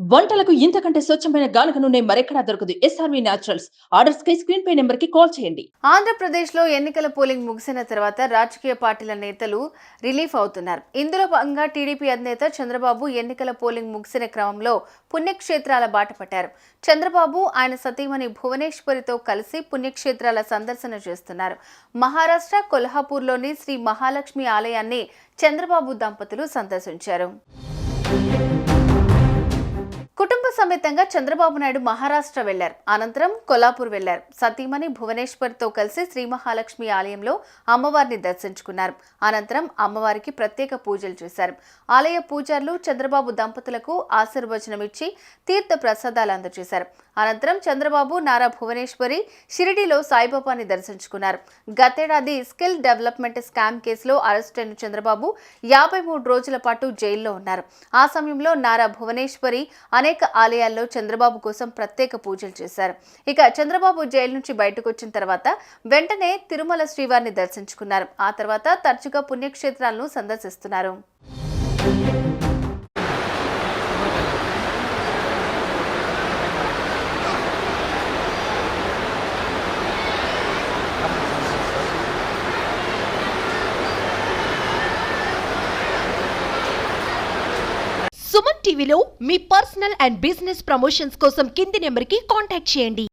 వంటలకు ఇంతకంటే స్వచ్ఛమైన గానుగ నూనె మరెక్కడా దొరకదు. SRV naturals. ఆర్డర్స్ కై స్క్రీన్ పై నెంబర్ కి కాల్ చేయండి. ఆంధ్రప్రదేశ్లో ఎన్నికల పోలింగ్ ముగిసిన తర్వాత రాజకీయ పార్టీల నేతలు రిలీఫ్ అవుతున్నారు. ఇందులో భాగంగా టీడీపీ అధినేత చంద్రబాబు ఎన్నికల పోలింగ్ ముగిసిన క్రమంలో పుణ్యక్షేత్రాల బాట పట్టారు. చంద్రబాబు ఆయన సతీమణి భువనేశ్వరితో కలిసి పుణ్యక్షేత్రాల సందర్శన చేస్తున్నారు. మహారాష్ట్ర కొల్హాపూర్లోని శ్రీ మహాలక్ష్మి ఆలయాన్ని చంద్రబాబు దంపతులు సందర్శించారు. కుటుంబ సమేతంగా చంద్రబాబు నాయుడు మహారాష్ట్ర వెళ్లారు. అనంతరం కొల్లాపూర్ వెళ్లారు. సతీమణి భువనేశ్వర్తో కలిసి శ్రీ మహాలక్ష్మి ఆలయంలో అమ్మవారిని దర్శించుకున్నారు. అనంతరం అమ్మవారికి ప్రత్యేక పూజలు చేశారు. ఆలయ పూజారులు చంద్రబాబు దంపతులకు ఆశీర్వచనం ఇచ్చి తీర్థ ప్రసాదాలు అందజేశారు. అనంతరం చంద్రబాబు నారా భువనేశ్వరి షిరిడీలో సాయిబాబాని దర్శించుకున్నారు. గతేడాది స్కిల్ డెవలప్మెంట్ స్కామ్ కేసులో అరెస్టైన చంద్రబాబు 53 రోజుల పాటు జైల్లో ఉన్నారు. ఆ సమయంలో నారా భువనేశ్వరి అనేక ఆలయాల్లో చంద్రబాబు కోసం ప్రత్యేక పూజలు చేశారు. ఇక చంద్రబాబు జైలు నుంచి బయటకు వచ్చిన తర్వాత వెంటనే తిరుమల శ్రీవారిని దర్శించుకున్నారు. ఆ తర్వాత తరచుగా పుణ్యక్షేత్రాలను సందర్శిస్తున్నారు. సుమన్ టీవీలో మీ పర్సనల్ అండ్ బిజినెస్ ప్రమోషన్స్ కోసం కింది నెంబర్కి కాంటాక్ట్ చేయండి.